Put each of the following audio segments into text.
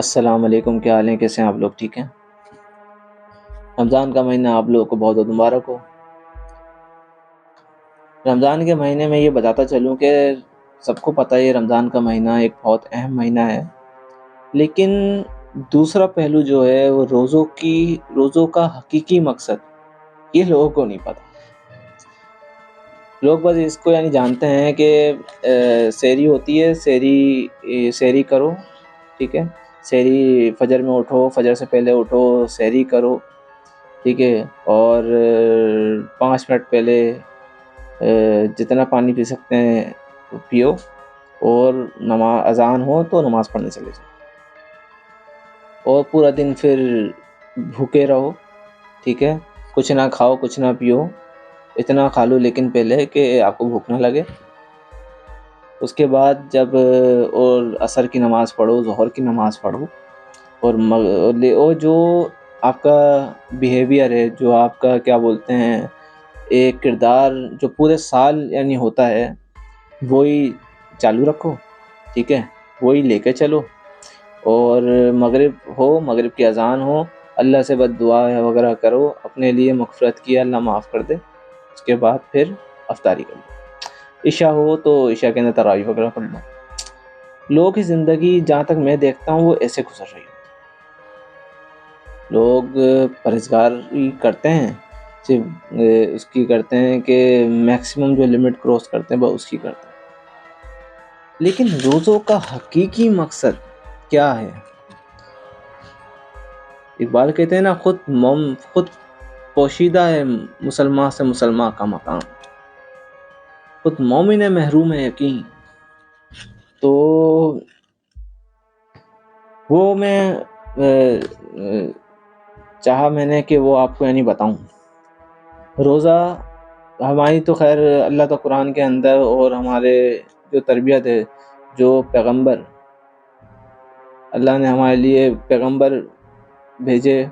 السلام علیکم، کیا حال ہیں؟ کیسے ہیں آپ لوگ؟ ٹھیک ہیں؟ رمضان کا مہینہ آپ لوگوں کو بہت بہت مبارک ہو۔ رمضان کے مہینے میں یہ بتاتا چلوں کہ سب کو پتہ ہے رمضان کا مہینہ ایک بہت اہم مہینہ ہے، لیکن دوسرا پہلو جو ہے وہ روزوں کا حقیقی مقصد یہ لوگوں کو نہیں پتہ۔ لوگ بس اس کو جانتے ہیں کہ سحری ہوتی ہے، سحری کرو، ٹھیک ہے، سحری فجر میں اٹھو، فجر سے پہلے اٹھو، سحری کرو، ٹھیک ہے، اور 5 منٹ پہلے جتنا پانی پی سکتے ہیں پیو، اور نماز اذان ہو تو نماز پڑھنے چلے جاؤ، اور پورا دن پھر بھوکے رہو، ٹھیک ہے، کچھ نہ کھاؤ کچھ نہ پیو، اتنا کھا لو لیکن پہلے کہ آپ کو بھوک نہ لگے۔ اس کے بعد جب اور عصر کی نماز پڑھو، ظہر کی نماز پڑھو، اور جو آپ کا بیہیویئر ہے، جو آپ کا کیا بولتے ہیں ایک کردار جو پورے سال ہوتا ہے، وہی چالو رکھو، ٹھیک ہے، وہی لے کے چلو، اور مغرب کی اذان ہو، اللہ سے بد دعا وغیرہ کرو، اپنے لیے مغفرت کی، اللہ معاف کر دے، اس کے بعد پھر افطاری کرو، عشاء ہو تو عشاء کے اندر تراویح وغیرہ پڑھ لو۔ لوگوں کی زندگی جہاں تک میں دیکھتا ہوں وہ ایسے گزر رہی ہوتی ہے۔ لوگ پرہیزگاری کرتے ہیں، صرف اس کی کرتے ہیں کہ میکسیمم جو لمٹ کراس کرتے ہیں وہ اس کی کرتے ہیں، لیکن روزوں کا حقیقی مقصد کیا ہے؟ اقبال کہتے ہیں نا، خود پوشیدہ ہے مسلمان سے مسلمان کا مقام، خود مومن محروم ہے یقین۔ تو وہ میں نے کہ وہ آپ کو بتاؤں۔ روزہ ہماری تو خیر اللہ تو قرآن کے اندر، اور ہمارے جو تربیت ہے، جو پیغمبر اللہ نے ہمارے لیے پیغمبر بھیجے،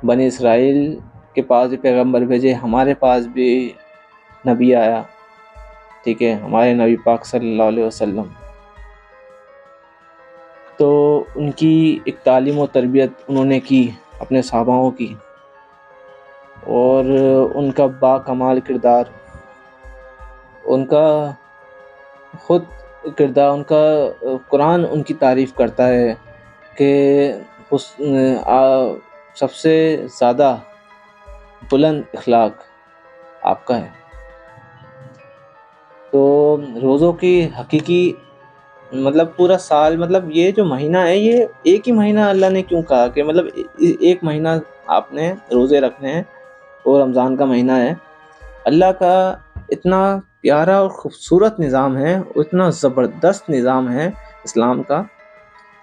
بنی اسرائیل کے پاس بھی پیغمبر بھیجے، ہمارے پاس بھی نبی آیا، ٹھیک ہے، ہمارے نبی پاک صلی اللہ علیہ وسلم، تو ان کی ایک تعلیم و تربیت انہوں نے کی اپنے صحاباؤں کی، اور ان کا با کمال کردار، ان کا خود کردار، ان کا قرآن ان کی تعریف کرتا ہے کہ سب سے زیادہ بلند اخلاق آپ کا ہے۔ تو روزوں کی حقیقی پورا سال، یہ جو مہینہ ہے، یہ ایک ہی مہینہ اللہ نے کیوں کہا کہ ایک مہینہ آپ نے روزے رکھنے ہیں، اور رمضان کا مہینہ ہے۔ اللہ کا اتنا پیارا اور خوبصورت نظام ہے، اتنا زبردست نظام ہے اسلام کا،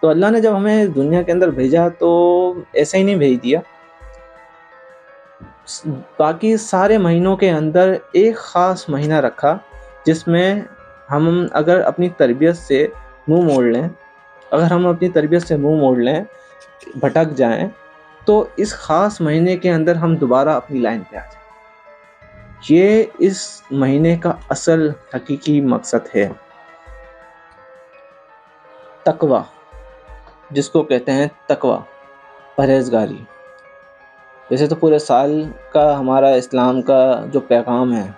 تو اللہ نے جب ہمیں دنیا کے اندر بھیجا تو ایسے ہی نہیں بھیج دیا، باقی سارے مہینوں کے اندر ایک خاص مہینہ رکھا جس میں ہم اگر اپنی تربیت سے منہ موڑ لیں، بھٹک جائیں، تو اس خاص مہینے کے اندر ہم دوبارہ اپنی لائن پہ آ جائیں۔ یہ اس مہینے کا اصل حقیقی مقصد ہے، تقوی، جس کو کہتے ہیں تقوی، پرہیزگاری۔ ویسے تو پورے سال کا ہمارا اسلام کا جو پیغام ہے،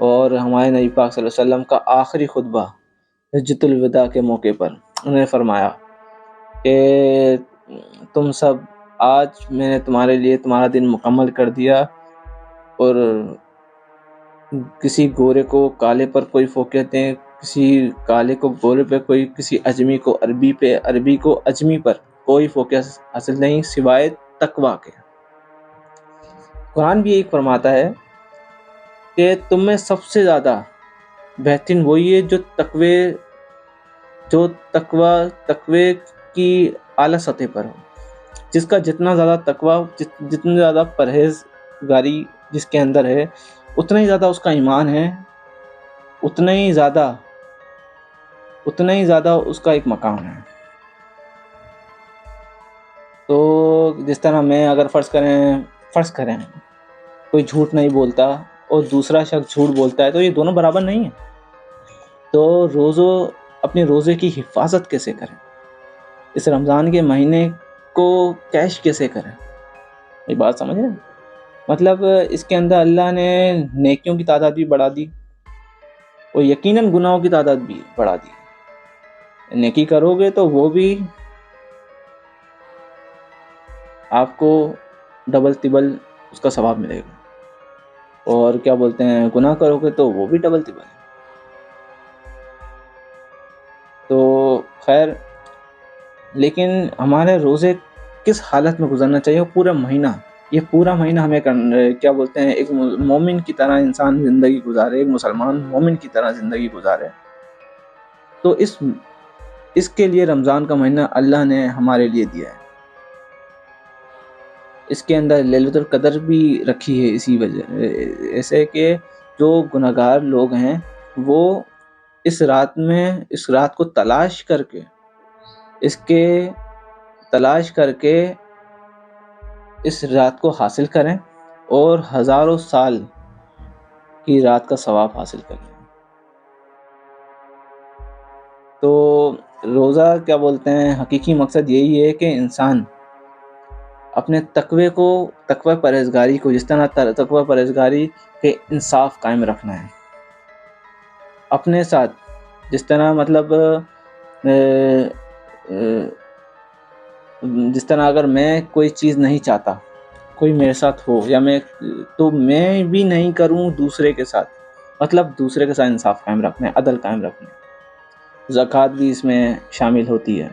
اور ہمارے نبی پاک صلی اللہ علیہ وسلم کا آخری خطبہ حجۃ الوداع کے موقع پر انہوں نے فرمایا کہ تم سب، آج میں نے تمہارے لیے تمہارا دن مکمل کر دیا، اور کسی گورے کو کالے پر کوئی فوقیت دیں، کسی کالے کو گورے پہ کوئی، کسی اجمی کو عربی پہ، عربی کو اجمی پر کوئی فوقیت حاصل نہیں سوائے تقوی کے۔ قرآن بھی ایک فرماتا ہے کہ تم میں سب سے زیادہ بہترین وہی ہے جو تقوی کی اعلیٰ سطح پر ہو، جس کا جتنا زیادہ تقوی، جتنی زیادہ پرہیزگاری جس کے اندر ہے، اتنا ہی زیادہ اس کا ایمان ہے، اتنا ہی زیادہ اس کا ایک مقام ہے۔ تو جس طرح میں اگر فرض کریں کوئی جھوٹ نہیں بولتا اور دوسرا شخص جھوٹ بولتا ہے، تو یہ دونوں برابر نہیں ہیں۔ تو اپنے روزے کی حفاظت کیسے کریں؟ اس رمضان کے مہینے کو کیش کیسے کریں؟ یہ بات سمجھ رہے ہیں؟ مطلب اس کے اندر اللہ نے نیکیوں کی تعداد بھی بڑھا دی اور یقیناً گناہوں کی تعداد بھی بڑھا دی۔ نیکی کرو گے تو وہ بھی آپ کو ڈبل تبل اس کا ثواب ملے گا، اور کیا بولتے ہیں گناہ کرو گے تو وہ بھی ڈبل تبل ہے۔ تو خیر، لیکن ہمارے روزے کس حالت میں گزرنا چاہیے؟ پورا مہینہ، یہ پورا مہینہ ہمیں کیا بولتے ہیں ایک مومن کی طرح انسان زندگی گزارے، ایک مسلمان مومن کی طرح زندگی گزارے۔ تو اس کے لیے رمضان کا مہینہ اللہ نے ہمارے لیے دیا ہے۔ اس کے اندر لیلۃ القدر بھی رکھی ہے، اسی وجہ ایسے کہ جو گناہگار لوگ ہیں وہ اس رات کو تلاش کر کے اس رات کو حاصل کریں اور ہزاروں سال کی رات کا ثواب حاصل کریں۔ تو روزہ کیا بولتے ہیں حقیقی مقصد یہی ہے کہ انسان اپنے تقوی پرہیزگاری کو، جس طرح تقوی پرہیزگاری کے انصاف قائم رکھنا ہے اپنے ساتھ، جس طرح مطلب جس طرح اگر میں کوئی چیز نہیں چاہتا کوئی میرے ساتھ ہو یا تو میں بھی نہیں کروں دوسرے کے ساتھ، مطلب دوسرے کے ساتھ انصاف قائم رکھنا ہے، عدل قائم رکھنا ہے۔ زکوٰۃ بھی اس میں شامل ہوتی ہے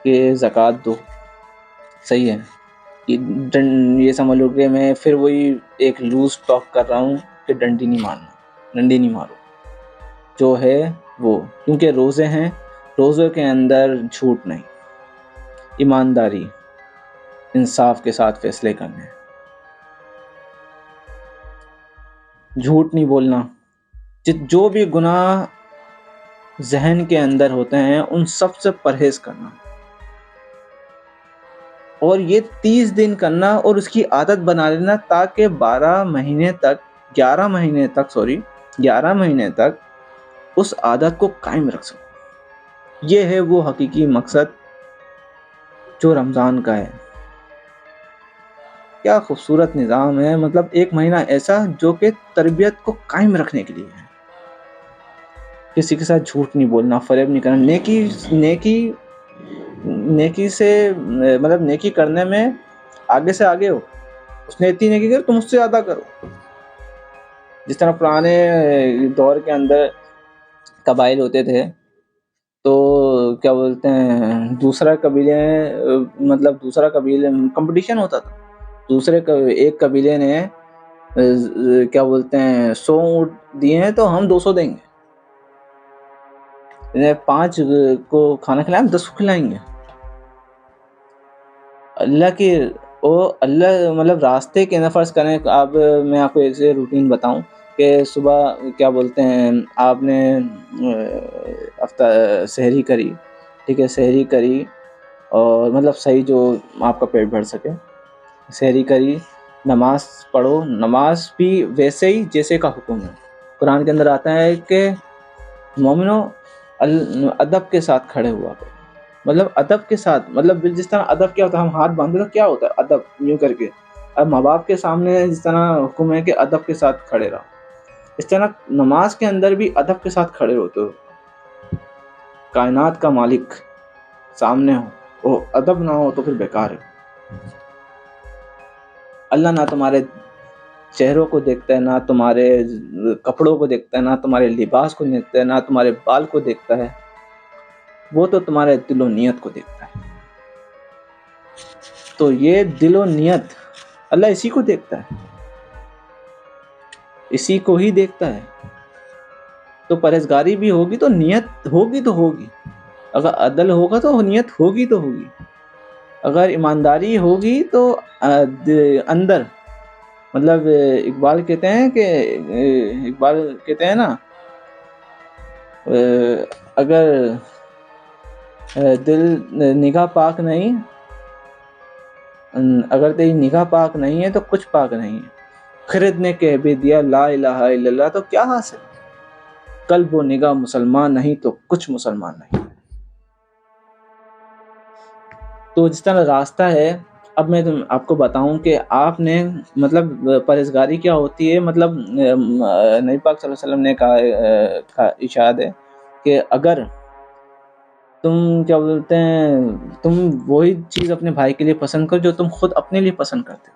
کہ زکوٰۃ دو، صحیح ہے۔ یہ سمجھ لو کہ میں پھر وہی ایک لوز ٹاک کر رہا ہوں کہ ڈنڈی نہیں مارو، جو ہے وہ، کیونکہ روزے ہیں، روزے کے اندر جھوٹ نہیں، ایمانداری، انصاف کے ساتھ فیصلے کرنے، جھوٹ نہیں بولنا، جو بھی گناہ ذہن کے اندر ہوتے ہیں ان سب سے پرہیز کرنا، اور یہ 30 دن کرنا اور اس کی عادت بنا لینا تاکہ 11 مہینے تک اس عادت کو قائم رکھ سکو۔ یہ ہے وہ حقیقی مقصد جو رمضان کا ہے۔ کیا خوبصورت نظام ہے، مطلب ایک مہینہ ایسا جو کہ تربیت کو قائم رکھنے کے لیے ہے۔ کسی کے ساتھ جھوٹ نہیں بولنا، فریب نہیں کرنا، نیکی سے مطلب نیکی کرنے میں آگے سے آگے ہو، اس نے اتنی نیکی کر تم اس سے زیادہ کرو۔ جس طرح پرانے دور کے اندر قبائل ہوتے تھے تو کیا بولتے ہیں دوسرا قبیلے کمپٹیشن ہوتا تھا، ایک قبیلے نے کیا بولتے ہیں 100 اونٹ دیے ہیں تو ہم 200 دیں گے، 5 کو کھانا کھلائیں ہم 10 کو کھلائیں گے۔ اللہ مطلب راستے کے اندر فرض کریں، اب میں آپ کو ایک روٹین بتاؤں کہ صبح کیا بولتے ہیں آپ نے سحری کری، ٹھیک ہے، سحری کری اور مطلب صحیح جو آپ کا پیٹ بھر سکے، سحری کری، نماز پڑھو، نماز بھی ویسے ہی جیسے کا حکم ہے۔ قرآن کے اندر آتا ہے کہ مومنو ادب کے ساتھ کھڑے ہوا کرو، مطلب ادب کے ساتھ، مطلب جس طرح ادب کیا ہوتا ہے، ہم ہاتھ باندھے تو کیا ہوتا ہے ادب یوں کر کے، اب ماں باپ کے سامنے جس طرح حکم ہے کہ ادب کے ساتھ کھڑے رہو، اس طرح نماز کے اندر بھی ادب کے ساتھ کھڑے ہوتے ہو۔ کائنات کا مالک سامنے ہو، وہ ادب نہ ہو تو پھر بیکار ہے۔ اللہ نہ تمہارے چہروں کو دیکھتا ہے، نہ تمہارے کپڑوں کو دیکھتا ہے، نہ تمہارے لباس کو دیکھتا ہے، نہ تمہارے بال کو دیکھتا ہے، وہ تو تمہارے دل و نیت کو دیکھتا ہے۔ تو یہ دل و نیت اللہ اسی کو دیکھتا ہے، اسی کو ہی دیکھتا ہے۔ تو پرہیزگاری بھی ہوگی تو نیت ہوگی تو ہوگی، اگر عدل ہوگا تو نیت ہوگی تو ہوگی، اگر ایمانداری ہوگی تو اندر، مطلب اقبال کہتے ہیں نا، اگر دل نگاہ پاک نہیں، اگر تیری نگاہ پاک نہیں ہے تو کچھ پاک نہیں ہے، خرد نے کہہ بھی دیا لا الہ الا اللہ تو کیا حاصل، قلب و نگاہ مسلمان نہیں تو کچھ مسلمان نہیں۔ تو جس طرح راستہ ہے، اب میں آپ کو بتاؤں کہ آپ نے مطلب پرہیزگاری کیا ہوتی ہے، مطلب نبی پاک صلی اللہ علیہ وسلم نے کہا ارشاد ہے کہ اگر تم کیا بولتے ہیں، تم وہی چیز اپنے بھائی کے لیے پسند کرو جو تم خود اپنے لیے پسند کرتے ہو،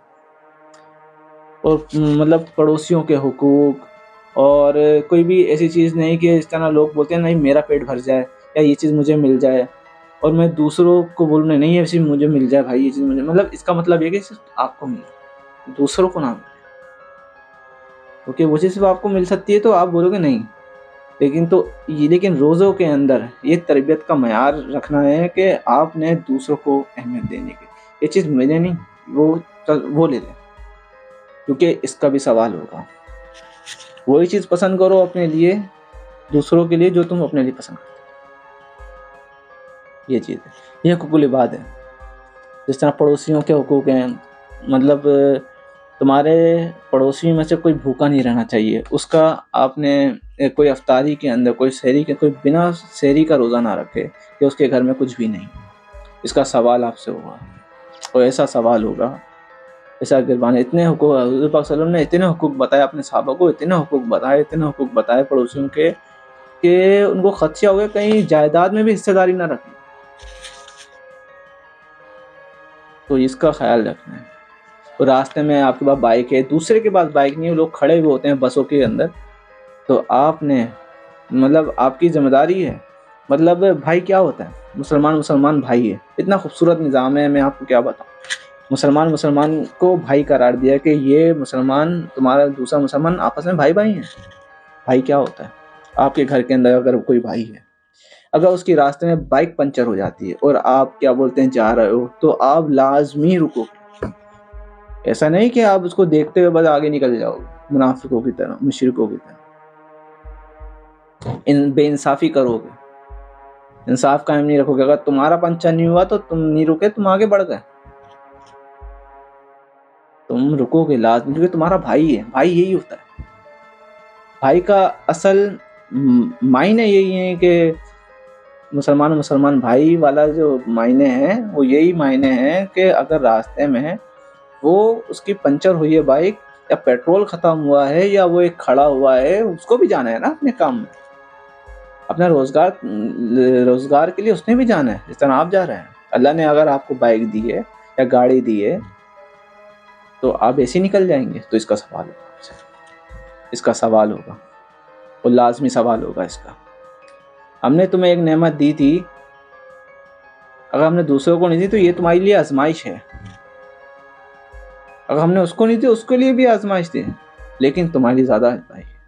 اور مطلب پڑوسیوں کے حقوق، اور کوئی بھی ایسی چیز نہیں کہ اس طرح لوگ بولتے ہیں نہیں میرا پیٹ بھر جائے یا یہ چیز مجھے مل جائے اور میں دوسروں کو بولوں نہیں یہ چیز مجھے مل جائے بھائی، یہ چیز مجھے، مطلب اس کا مطلب یہ کہ صرف آپ کو ملے، دوسروں کو نہ ملے، کیونکہ وہ چیز صرف آپ کو مل سکتی ہے تو آپ بولو گے نہیں، لیکن روزوں کے اندر یہ تربیت کا معیار رکھنا ہے کہ آپ نے دوسروں کو اہمیت دینے کی، یہ چیز مجھے نہیں وہ لے لیں، کیونکہ اس کا بھی سوال ہوگا۔ وہی چیز پسند کرو اپنے لیے، دوسروں کے لیے جو تم اپنے لیے پسند کرتے، یہ چیز ہے، یہ حقوق العباد ہے۔ جس طرح پڑوسیوں کے حقوق ہیں، مطلب تمہارے پڑوسی میں سے کوئی بھوکا نہیں رہنا چاہیے، اس کا آپ نے کوئی افطاری کے اندر کوئی سحری کے، کوئی بنا سحری کا روزہ نہ رکھے کہ اس کے گھر میں کچھ بھی نہیں، اس کا سوال آپ سے ہوگا، اور ایسا سوال ہوگا، ایسا گربان، اتنے حقوق حضور پاک صلی اللہ علیہ وسلم نے اتنے حقوق بتائے اپنے صحابہ کو، اتنے حقوق بتائے پڑوسیوں کے کہ ان کو خدشہ ہو گیا کہیں جائیداد میں بھی حصہ داری نہ رکھیں، تو اس کا خیال رکھنا ہے۔ اور راستے میں آپ کے پاس بائک ہے، دوسرے کے پاس بائک نہیں ہے، لوگ کھڑے ہوئے ہوتے ہیں بسوں کے اندر، تو آپ نے مطلب آپ کی ذمہ داری ہے، مطلب بھائی کیا ہوتا ہے، مسلمان بھائی ہے، اتنا خوبصورت نظام ہے، میں آپ کو کیا بتاؤں، مسلمان کو بھائی قرار دیا کہ یہ مسلمان تمہارا دوسرا مسلمان آپس میں بھائی ہیں۔ بھائی کیا ہوتا ہے، آپ کے گھر کے اندر اگر کوئی بھائی ہے، اگر اس کی راستے میں بائک پنچر ہو جاتی ہے اور آپ کیا بولتے ہیں جا رہے ہو، تو آپ لازمی رکو، ایسا نہیں کہ آپ اس کو دیکھتے ہوئے بس آگے نکل جاؤ منافقوں کی طرح، مشرکوں کی طرح، بے انصافی کرو گے، انصاف قائم نہیں رکھو گے، اگر تمہارا پنچر نہیں ہوا تو تم نہیں رکے، تم آگے بڑھ گئے، تم رکو گے لازمی، کیونکہ تمہارا بھائی ہے، بھائی یہی ہوتا ہے، بھائی کا اصل معنی یہی ہے کہ مسلمان بھائی والا جو معنی ہے وہ یہی معنی ہے کہ اگر راستے میں وہ اس کی پنچر ہوئی ہے بائک، یا پیٹرول ختم ہوا ہے، یا وہ ایک کھڑا ہوا ہے، اس کو بھی جانا ہے نا اپنے کام میں، اپنا روزگار کے لیے اس نے بھی جانا ہے، جس طرح آپ جا رہے ہیں۔ اللہ نے اگر آپ کو بائک دی ہے یا گاڑی دی ہے تو آپ ایسے نکل جائیں گے، تو اس کا سوال ہوگا، اس کا سوال ہوگا، اور لازمی سوال ہوگا اس کا۔ ہم نے تمہیں ایک نعمت دی تھی، اگر ہم نے دوسروں کو نہیں دی تو یہ تمہارے لیے آزمائش ہے، اگر ہم نے اس کو نہیں دی اس کے لیے بھی آزمائش تھی، لیکن تمہارے لیے زیادہ آزمائش ہے،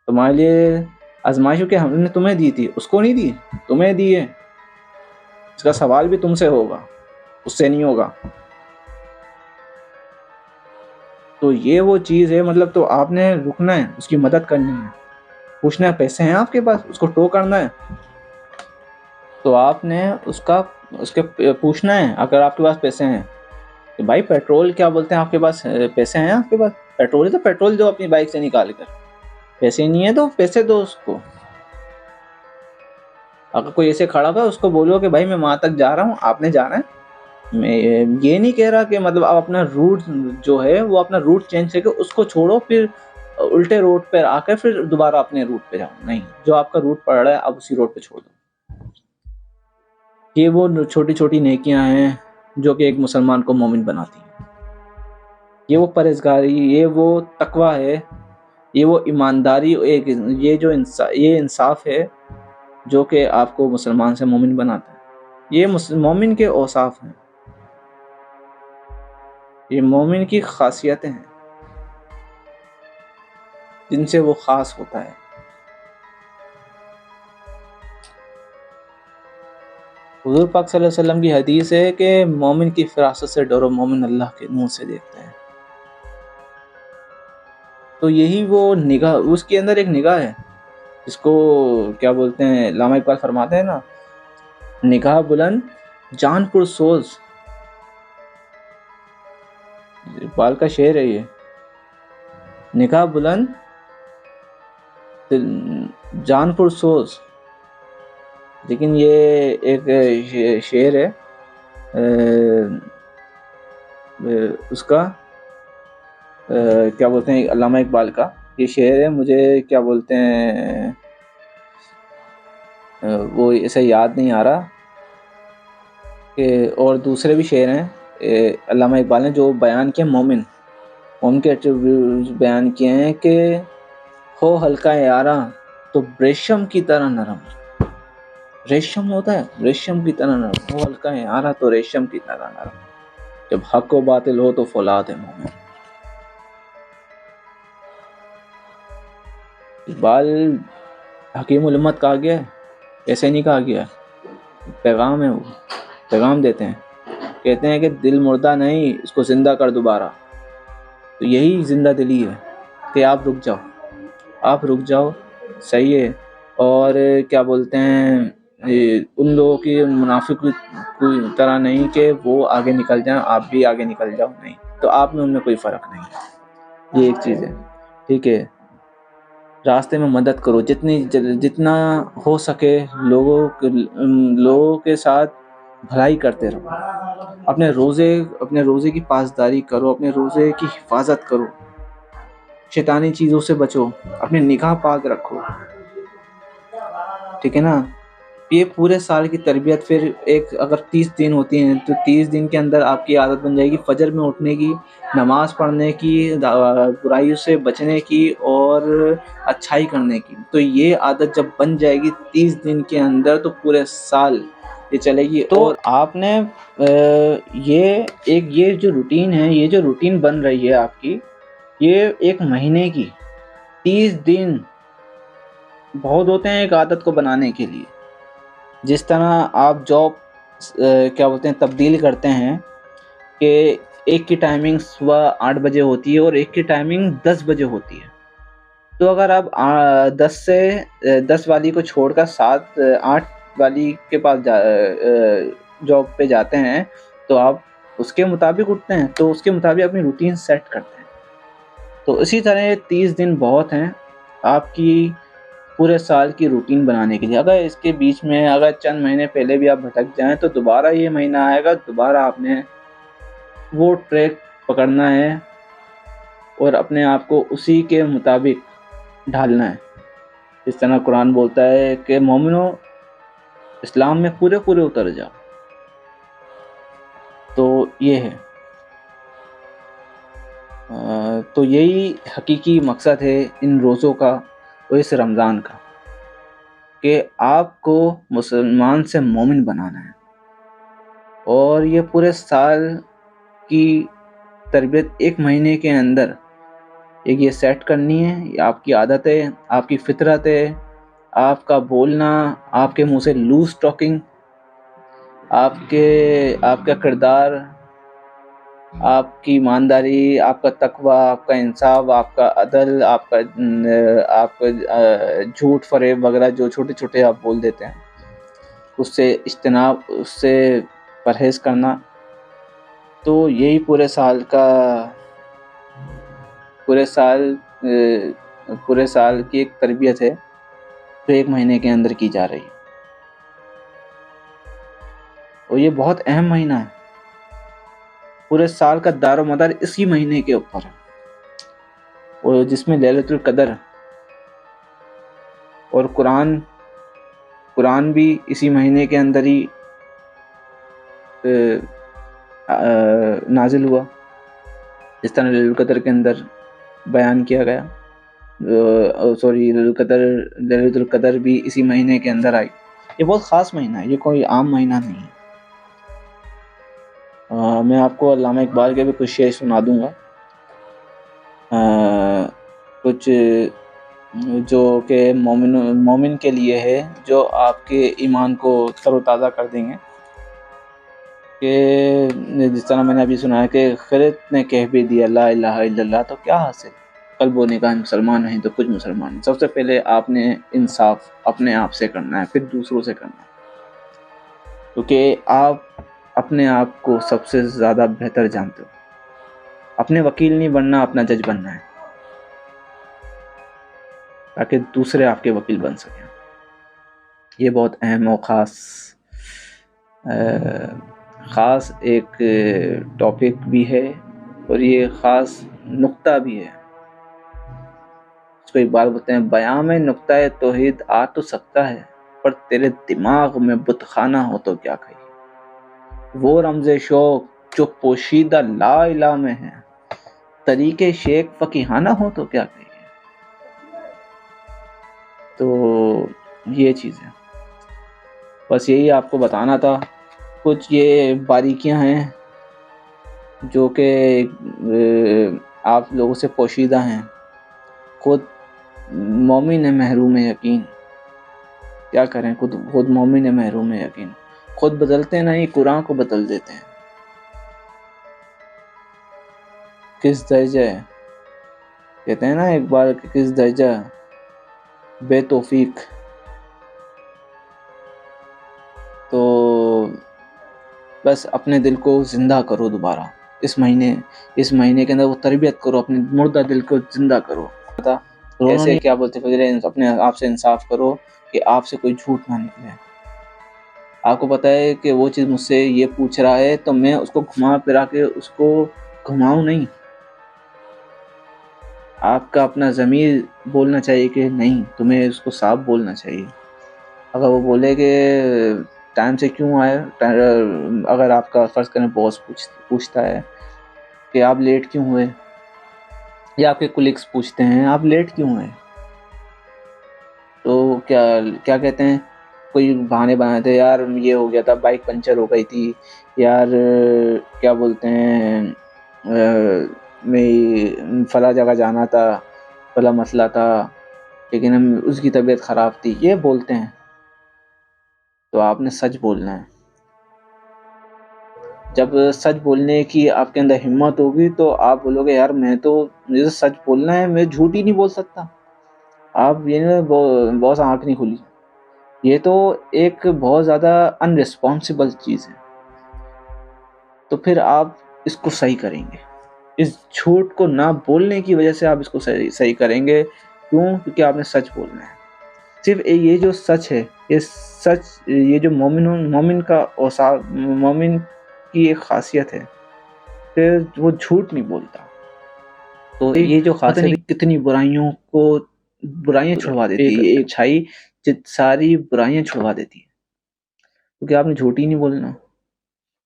تمہارے لیے آزمائش کہ ہم نے تمہیں دی تھی، اس کو نہیں دی، تمہیں دی ہے، اس کا سوال بھی تم سے ہوگا، اس سے نہیں ہوگا۔ تو یہ وہ چیز ہے، مطلب تو آپ نے رکنا ہے، اس کی مدد کرنی ہے، پوچھنا ہے پیسے ہیں آپ کے پاس، اس کو ٹو کرنا ہے، تو آپ نے اس کے پوچھنا ہے، اگر آپ کے پاس پیسے ہیں کہ بھائی پیٹرول کیا بولتے ہیں، آپ کے پاس پیسے ہیں، آپ کے پاس پیٹرول ہے تو پیٹرول دو اپنی بائک سے نکال کر، پیسے نہیں ہے تو پیسے دو اس کو۔ اگر کوئی ایسے کھڑا ہوا اس کو بولو کہ بھائی میں وہاں تک جا رہا ہوں، آپ نے جانا ہے، میں یہ نہیں کہہ رہا کہ مطلب آپ اپنا روٹ جو ہے وہ اپنا روٹ چینج کر کے اس کو چھوڑو، پھر الٹے روٹ پہ آ کے پھر دوبارہ اپنے روٹ پہ جاؤ، نہیں، جو آپ کا روٹ پڑ رہا ہے آپ اسی روٹ پہ چھوڑ دو۔ یہ وہ چھوٹی چھوٹی نیکیاں ہیں جو کہ ایک مسلمان کو مومن بناتی ہیں، یہ وہ پرہیزگاری، یہ وہ تقویٰ ہے، یہ وہ ایمانداری، یہ انصاف ہے جو کہ آپ کو مسلمان سے مومن بناتا ہے۔ یہ مومن کے اوصاف ہیں، یہ مومن کی خاصیتیں ہیں جن سے وہ خاص ہوتا ہے۔ حضور پاک صلی اللہ علیہ وسلم کی حدیث ہے کہ مومن کی فراست سے ڈرو، مومن اللہ کے نور سے دیکھتا ہے۔ تو یہی وہ نگاہ، اس کے اندر ایک نگاہ ہے جس کو کیا بولتے ہیں، علامہ اقبال فرماتے ہیں نا، نگاہ بلند جان پر سوز، اقبال کا شعر ہے یہ، نگاہ بلند جان پر سوز، لیکن یہ ایک شعر ہے اس کا کیا بولتے ہیں، علامہ اقبال کا یہ شعر ہے، مجھے کیا بولتے ہیں وہ اسے یاد نہیں آ رہا، کہ اور دوسرے بھی شعر ہیں علامہ اقبال نے جو بیان کیے، مومن کے ایٹریبیوٹس بیان کیے ہیں کہ ہو ہلکا یاراں تو ریشم کی طرح نرم، ریشم ہوتا ہے ریشم کی طرح نرم، ہو ہلکا یاراں تو ریشم کی طرح نرم، جب حق و باطل ہو تو فولاد ہے مومن۔ اقبال حکیم الامت کہا گیا ہے، ایسے نہیں کہا گیا ہے، پیغام ہے، وہ پیغام دیتے ہیں، کہتے ہیں کہ دل مردہ نہیں، اس کو زندہ کر دوبارہ۔ تو یہی زندہ دلی ہے کہ آپ رک جاؤ، صحیح ہے۔ اور کیا بولتے ہیں ان لوگوں کی منافق کوئی طرح نہیں کہ وہ آگے نکل جائیں، آپ بھی آگے نکل جاؤ، نہیں، تو آپ میں ان میں کوئی فرق نہیں ہے، یہ ایک چیز ہے، ٹھیک ہے۔ راستے میں مدد کرو، جتنا ہو سکے لوگوں کے ساتھ بھلائی کرتے رہو، اپنے روزے کی پاسداری کرو، اپنے روزے کی حفاظت کرو، شیطانی چیزوں سے بچو، اپنی نگاہ پاک رکھو، ٹھیک ہے نا۔ یہ پورے سال کی تربیت، پھر اگر 30 دن ہوتی ہیں تو 30 دن کے اندر آپ کی عادت بن جائے گی فجر میں اٹھنے کی، نماز پڑھنے کی، برائیوں سے بچنے کی اور اچھائی کرنے کی۔ تو یہ عادت جب بن جائے گی 30 دن کے اندر تو پورے سال یہ چلے گی۔ تو آپ نے یہ جو روٹین ہے، یہ جو روٹین بن رہی ہے آپ کی، یہ 1 مہینے کی 30 دن بہت ہوتے ہیں ایک عادت کو بنانے کے لیے۔ جس طرح آپ جاب کیا بولتے ہیں تبدیل کرتے ہیں کہ ایک کی ٹائمنگ صبح 8 بجے ہوتی ہے اور ایک کی ٹائمنگ 10 بجے ہوتی ہے، تو اگر آپ 10 والی کو چھوڑ کر 8 والی کے پاس جاب پہ جاتے ہیں تو آپ اس کے مطابق اٹھتے ہیں، تو اس کے مطابق اپنی روٹین سیٹ کرتے ہیں۔ تو اسی طرح 30 دن بہت ہیں آپ کی پورے سال کی روٹین بنانے کے لیے۔ اگر اس کے بیچ میں اگر چند مہینے پہلے بھی آپ بھٹک جائیں تو دوبارہ یہ مہینہ آئے گا، دوبارہ آپ نے وہ ٹریک پکڑنا ہے اور اپنے آپ کو اسی کے مطابق ڈھالنا ہے۔ اس طرح قرآن بولتا ہے کہ مومنو اسلام میں پورے اتر جاؤ۔ تو یہ ہے، تو یہی حقیقی مقصد ہے ان روزوں کا اور اس رمضان کا، کہ آپ کو مسلمان سے مومن بنانا ہے، اور یہ پورے سال کی تربیت 1 مہینے کے اندر یہ سیٹ کرنی ہے۔ یہ آپ کی عادت ہے، آپ کی فطرت ہے، آپ کا بولنا، آپ کے منہ سے لوز ٹاکنگ، آپ کا کردار، آپ کی ایمانداری، آپ کا تقوی، آپ کا انصاف، آپ کا عدل، آپ کا جھوٹ فریب وغیرہ جو چھوٹے چھوٹے آپ بول دیتے ہیں، اس سے اجتناب، اس سے پرہیز کرنا۔ تو یہی پورے سال کی ایک تربیت ہے جو 1 مہینے کے اندر کی جا رہی ہے، اور یہ بہت اہم مہینہ ہے۔ پورے سال کا دار و مدار اسی مہینے کے اوپر ہے، اور جس میں لیلۃ القدر اور قرآن بھی اسی مہینے کے اندر ہی نازل ہوا، جس طرح لیلۃ القدر کے اندر بیان کیا گیا، لیلۃ القدر بھی اسی مہینے کے اندر آئی۔ یہ بہت خاص مہینہ ہے، یہ کوئی عام مہینہ نہیں ہے۔ میں آپ کو علامہ اقبال کے بھی کچھ شعر سنا دوں گا، کچھ جو کہ مومن کے لیے ہے، جو آپ کے ایمان کو تر و تازہ کر دیں گے، کہ جس طرح میں نے ابھی سنا ہے کہ خرد نے کہہ بھی دیا لا الہ الا اللہ تو کیا حاصل، قلب و نگاہ مسلمان نہیں تو کچھ مسلمان نہیں۔ سب سے پہلے آپ نے انصاف اپنے آپ سے کرنا ہے، پھر دوسروں سے کرنا ہے، کیونکہ آپ اپنے آپ کو سب سے زیادہ بہتر جانتے ہو۔ اپنے وکیل نہیں بننا، اپنا جج بننا ہے، تاکہ دوسرے آپ کے وکیل بن سکیں۔ یہ بہت اہم و خاص ایک ٹاپک بھی ہے اور یہ خاص نقطہ بھی ہے. اس کو اقبال بولتے ہیں بیان میں نقطہ توحید آ تو سکتا ہے پر تیرے دماغ میں بت خانہ ہو تو کیا کہی. وہ رمز شوق جو پوشیدہ لا الہ میں ہے طریق شیخ فقیہانہ ہو تو کیا کہی. تو یہ چیز ہے، بس یہی آپ کو بتانا تھا. کچھ یہ باریکیاں ہیں جو کہ آپ لوگوں سے پوشیدہ ہیں. خود مومن ہے محروم یقین، کیا کریں، خود مومن ہے محروم یقین. خود بدلتے نہیں قرآن کو بدل دیتے ہیں. کس درجہ کہتے ہیں نا ایک بار کہ کس درجہ بے توفیق. تو بس اپنے دل کو زندہ کرو دوبارہ اس مہینے کے اندر وہ تربیت کرو، اپنے مردہ دل کو زندہ کرو. ایسے کیا بولتے فضیلے اپنے آپ سے انصاف کرو کہ آپ سے کوئی جھوٹ نہ نکلے. آپ کو پتہ ہے کہ وہ چیز مجھ سے یہ پوچھ رہا ہے تو میں اس کو گھما پھرا کے اس کو گھماؤں نہیں. آپ کا اپنا ضمیر بولنا چاہیے کہ نہیں تمہیں اس کو صاف بولنا چاہیے. اگر وہ بولے کہ ٹائم سے کیوں آئے، اگر آپ کا فرض کریں باس پوچھتا ہے کہ آپ لیٹ کیوں ہوئے، یا آپ کے کولیگس پوچھتے ہیں آپ لیٹ کیوں ہوئے، تو کیا کہتے ہیں، کوئی بہانے بناتے ہیں، یار یہ ہو گیا تھا، بائک پنچر ہو گئی تھی، یار کیا بولتے ہیں میں فلاں جگہ جانا تھا، فلاں مسئلہ تھا، لیکن اس کی طبیعت خراب تھی، یہ بولتے ہیں. تو آپ نے سچ بولنا ہے. جب سچ بولنے کی آپ کے اندر ہمت ہوگی تو آپ بولو گے یار مجھے تو سچ بولنا ہے، میں جھوٹ ہی نہیں بول سکتا. آپ یہ بہت آنکھ نہیں کھلی، یہ تو ایک بہت زیادہ ان ریسپانسبل چیز ہے. تو پھر آپ اس کو صحیح کریں گے، اس جھوٹ کو نہ بولنے کی وجہ سے آپ اس کو صحیح کریں گے. کیوں؟ کیونکہ آپ نے سچ بولنا ہے. صرف یہ جو سچ ہے، یہ سچ، یہ جو مومن کا اوصاف، مومن کی ایک خاصیت ہے کہ وہ جھوٹ نہیں بولتا. تو یہ جو خاصیت ہے کتنی برائیاں چھڑوا دیتی ہے. ایک اچھائی ساری برائیاں چھڑوا دیتی ہے، کیونکہ آپ نے جھوٹ ہی نہیں بولنا.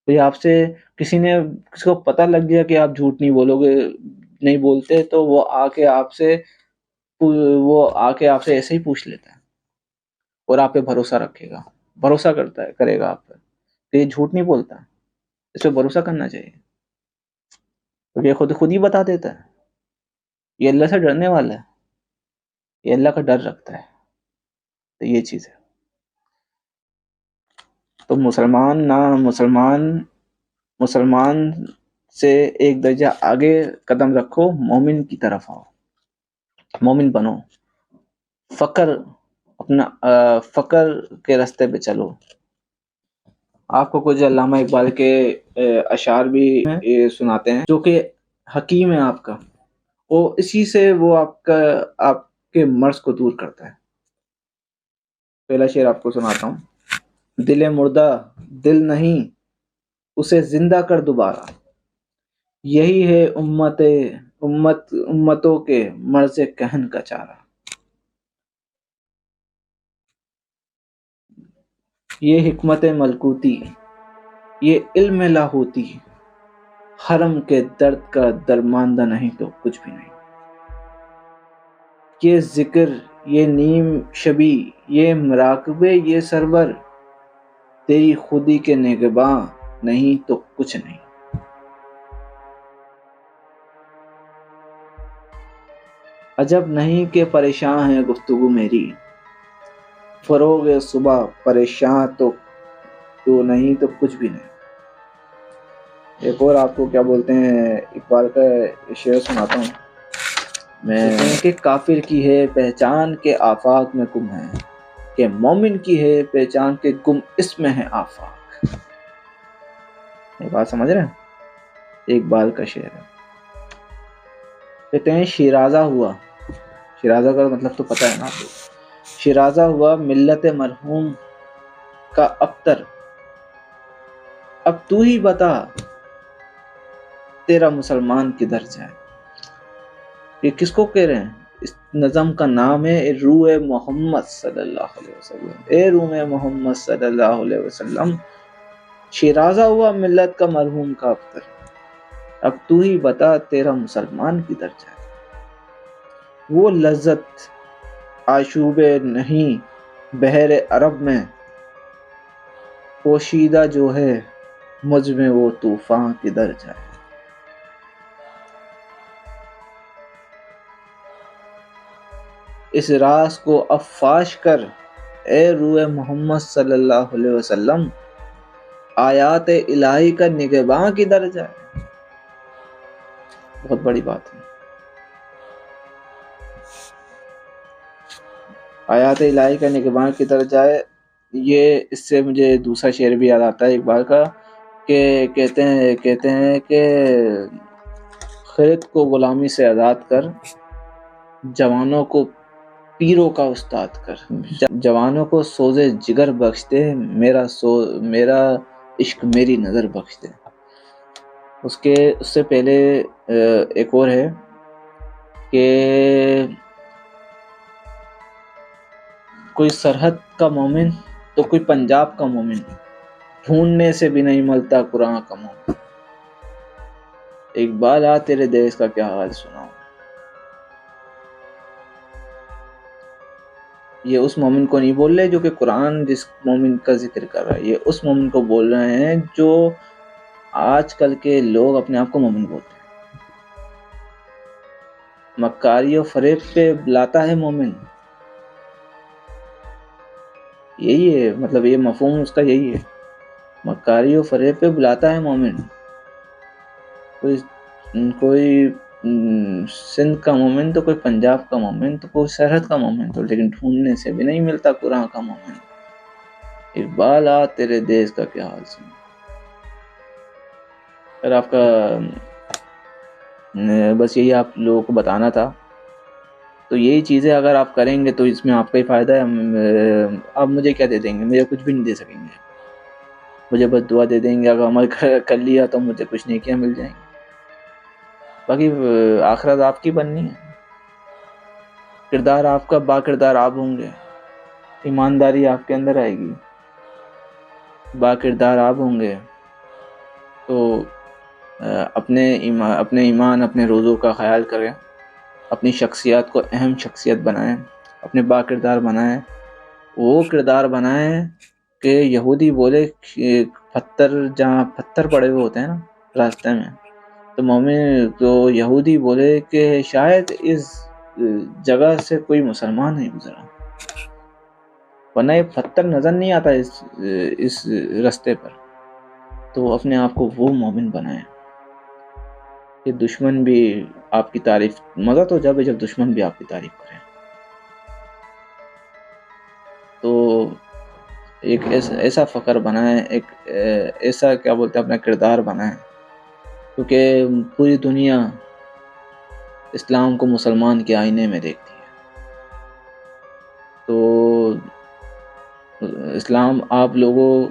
تو آپ سے کسی کو پتہ لگ گیا کہ آپ جھوٹ نہیں بولو گے، نہیں بولتے، تو وہ آ کے آپ سے ایسے ہی پوچھ لیتا ہے اور آپ پہ بھروسہ رکھے گا، بھروسہ کرے گا آپ پہ کہ یہ جھوٹ نہیں بولتا، اس پہ بھروسہ کرنا چاہیے. کیونکہ یہ خود ہی بتا دیتا ہے. یہ اللہ سے ڈرنے والا ہے، یہ اللہ کا ڈر رکھتا ہے. تو یہ چیز ہے. تو مسلمان سے ایک درجہ آگے قدم رکھو، مومن کی طرف آؤ، مومن بنو. فقر کے راستے پہ چلو. آپ کو کچھ علامہ اقبال کے اشعار بھی سناتے ہیں جو کہ حکیم ہے آپ کا، وہ اسی سے وہ آپ کے مرض کو دور کرتا ہے. پہلا شعر آپ کو سناتا ہوں. دل مردہ دل نہیں اسے زندہ کر دوبارہ، یہی ہے امتوں کے مرض کہن کا چارہ. یہ حکمت ملکوتی، یہ علم لاہوتی، حرم کے درد کا درماندہ نہیں تو کچھ بھی نہیں. یہ ذکر، یہ نیم شبی، یہ مراقبے، یہ سرور، تیری خودی کے نگہباں نہیں تو کچھ نہیں. عجب نہیں کہ پریشان ہے گفتگو میری، فروغ صبح پریشان تو نہیں تو کچھ بھی نہیں. ایک اور آپ کو کیا بولتے ہیں اقبال کا شعر سناتا ہوں میں کہ کافر کی ہے پہچان کے آفاق میں گم ہے، کہ مومن کی ہے پہچان کے گم اس میں ہے آفاق. یہ بات سمجھ رہے ہیں؟ اقبال کا شعر ہے. کہتے ہیں شیرازہ ہوا، شیرازہ کا مطلب تو پتہ ہے نا. شیرازہ ہوا ملت مرحوم کا ابتر، اب تو ہی بتا تیرا مسلمان کدھر جائے. یہ کس کو کہہ رہے ہیں؟ اس نظم کا نام ہے روح محمد صلی اللہ علیہ وسلم. اے روح محمد صلی اللہ علیہ وسلم، شیرازہ ہوا ملت کا مرحوم کا ابتر، اب تو ہی بتا تیرا مسلمان کدھر جائے. وہ لذت آشوب نہیں بحر عرب میں، پوشیدہ جو ہے مجھ میں وہ طوفان کدھر جائے. اس راز کو اب فاش کر اے روح محمد صلی اللہ علیہ وسلم، آیات الہی کا نگہباں کدھر جائے. بہت بڑی بات ہے. آیات الہی کا نگہباں کدھر جائے. یہ اس سے مجھے دوسرا شعر بھی یاد آتا ہے اقبال کا، کہ کہتے ہیں کہ خرد کو غلامی سے آزاد کر، جوانوں کو پیروں کا استاد کر. جوانوں کو سوز جگر بخش دے، میرا عشق میری نظر بخش دے. اس سے پہلے ایک اور ہے کہ کوئی سرحد کا مومن تو کوئی پنجاب کا مومن، ڈھونڈنے سے بھی نہیں ملتا قرآن کا مومن. اقبال آ تیرے دیش کا کیا حال سناؤں. یہ اس مومن کو نہیں بول رہے جو کہ قرآن جس مومن کا ذکر کر رہا ہے، یہ اس مومن کو بول رہے ہیں جو آج کل کے لوگ اپنے آپ کو مومن بولتے ہیں. مکاری و فریب پہ بلاتا ہے مومن. یہی ہے مطلب، یہ مفہوم اس کا یہی ہے. مکاری و فریب پہ بلاتا ہے مومن. کوئی سندھ کا مومن تو کوئی پنجاب کا مومن تو کوئی سرحد کا مومن تو، لیکن ڈھونڈنے سے بھی نہیں ملتا قرآن کا مومن. اقبال آ تیرے دیش کا کیا حال سن. اگر آپ کا بس یہی آپ لوگوں کو بتانا تھا. تو یہی چیزیں اگر آپ کریں گے تو اس میں آپ کا ہی فائدہ ہے. آپ مجھے کیا دے دیں گے؟ مجھے کچھ بھی نہیں دے سکیں گے. مجھے بس دعا دے دیں گے. اگر عمل کر لیا تو مجھے کچھ نیکیاں مل جائیں گی. باقی آخرت آپ کی بننی ہے. کردار آپ کا با کردار آپ ہوں گے. ایمانداری آپ کے اندر آئے گی. با کردار آپ ہوں گے تو اپنے ایمان اپنے روزوں کا خیال کریں. اپنی شخصیات کو اہم شخصیت بنائیں. اپنے با کردار بنائیں. وہ کردار بنائیں کہ یہودی بولے جہاں پتھر پڑے ہوئے ہوتے ہیں نا راستے میں، تو مومن تو یہودی بولے کہ شاید اس جگہ سے کوئی مسلمان نہیں گزرا، ورنہ یہ پتھر نظر نہیں آتا اس راستے پر. تو اپنے آپ کو وہ مومن بنائیں کہ دشمن بھی آپ کی تعریف. مزہ تو جب دشمن بھی آپ کی تعریف کرے. تو ایک ایسا فخر بنائیں، ایک ایسا کیا بولتے ہیں اپنا کردار بنائیں، کیونکہ پوری دنیا اسلام کو مسلمان کے آئینے میں دیکھتی ہے. تو اسلام آپ لوگوں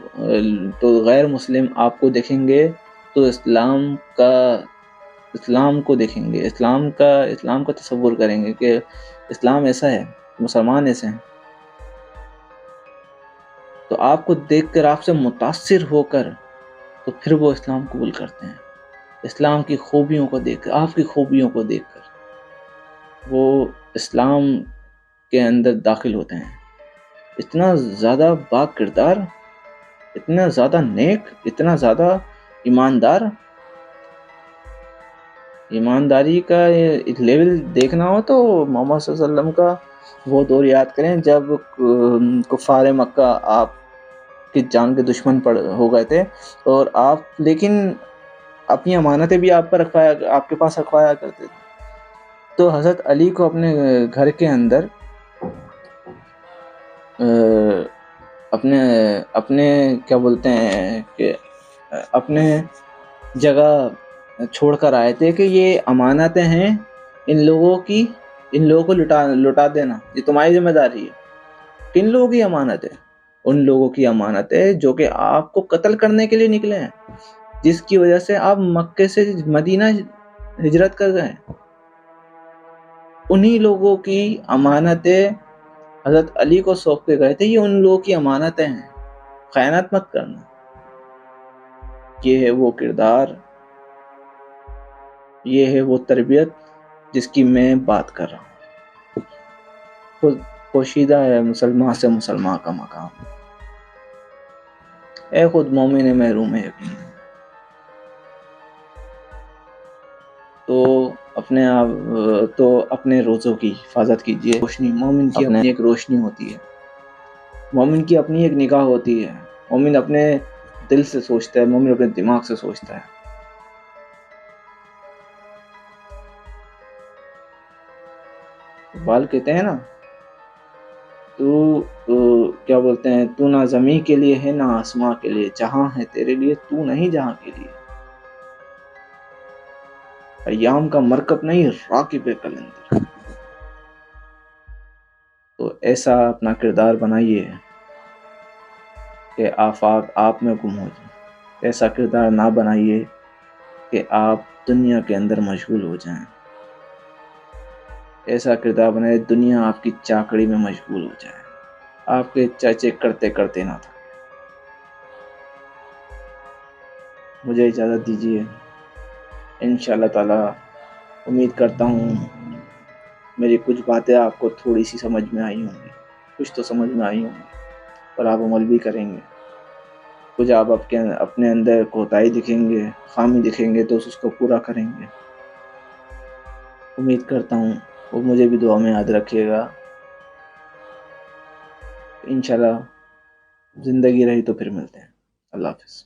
تو غیر مسلم آپ کو دیکھیں گے تو اسلام کو دیکھیں گے، اسلام کا تصور کریں گے کہ اسلام ایسا ہے، مسلمان ایسے ہیں. تو آپ کو دیکھ کر، آپ سے متاثر ہو کر تو پھر وہ اسلام قبول کرتے ہیں. اسلام کی خوبیوں کو دیکھ کر، آپ کی خوبیوں کو دیکھ کر وہ اسلام کے اندر داخل ہوتے ہیں. اتنا زیادہ با کردار، اتنا زیادہ نیک، اتنا زیادہ ایماندار. ایمانداری کا لیول دیکھنا ہو تو محمد صلی اللہ علیہ وسلم کا وہ دور یاد کریں جب کفار مکہ آپ کی جان کے دشمن ہو گئے تھے، اور آپ لیکن اپنی امانتیں بھی آپ کے پاس رکھوایا کرتے تھے. تو حضرت علی کو اپنے گھر کے اندر اپنے کیا بولتے ہیں کہ اپنے جگہ چھوڑ کر آئے تھے کہ یہ امانتیں ہیں ان لوگوں کو لٹا دینا، یہ تمہاری ذمہ داری ہے. کن لوگوں کی امانت ہے؟ ان لوگوں کی امانت ہے جو کہ آپ کو قتل کرنے کے لیے نکلے ہیں، جس کی وجہ سے آپ مکے سے مدینہ ہجرت کر گئے. انہی لوگوں کی امانتیں حضرت علی کو سونپ کے گئے تھے. یہ ان لوگوں کی امانتیں ہیں، خیانت مت کرنا. یہ ہے وہ کردار، یہ ہے وہ تربیت جس کی میں بات کر رہا ہوں. خود پوشیدہ ہے مسلمان سے مسلمان کا مقام. اے خود مومن محروم یقین. تو اپنے روزوں کی حفاظت کیجیے. روشنی مومن کی اپنی ایک روشنی ہوتی ہے، مومن کی اپنی ایک نگاہ ہوتی ہے. مومن اپنے دل سے سوچتا ہے، مومن اپنے دماغ سے سوچتا ہے. اقبال کہتے ہیں نا، تو کیا بولتے ہیں، تو نہ زمین کے لیے ہے نہ آسماں کے لیے، جہاں ہے تیرے لیے تو نہیں جہاں کے لیے. ایام کا مرکب نہیں راکب قلندر. تو ایسا اپنا کردار بنائیے کہ آفاق آپ میں گم ہو جائیں. ایسا کردار نہ بنائیے کہ آپ دنیا کے اندر مشغول ہو جائیں. ایسا کردار بنائے دنیا آپ کی چاکڑی میں مشغول ہو جائے، آپ کے چرچے کرتے کرتے نہ تھکے. مجھے اجازت دیجیے. انشاءاللہ تعالی امید کرتا ہوں میری کچھ باتیں آپ کو تھوڑی سی سمجھ میں آئی ہوں گی، کچھ تو سمجھ میں آئی ہوں گی، اور آپ عمل بھی کریں گے. کچھ آپ اپنے اندر کوتاہی دکھیں گے، خامی دکھیں گے تو اس کو پورا کریں گے. امید کرتا ہوں وہ مجھے بھی دعا میں یاد رکھیے گا. انشاءاللہ زندگی رہی تو پھر ملتے ہیں. اللہ حافظ.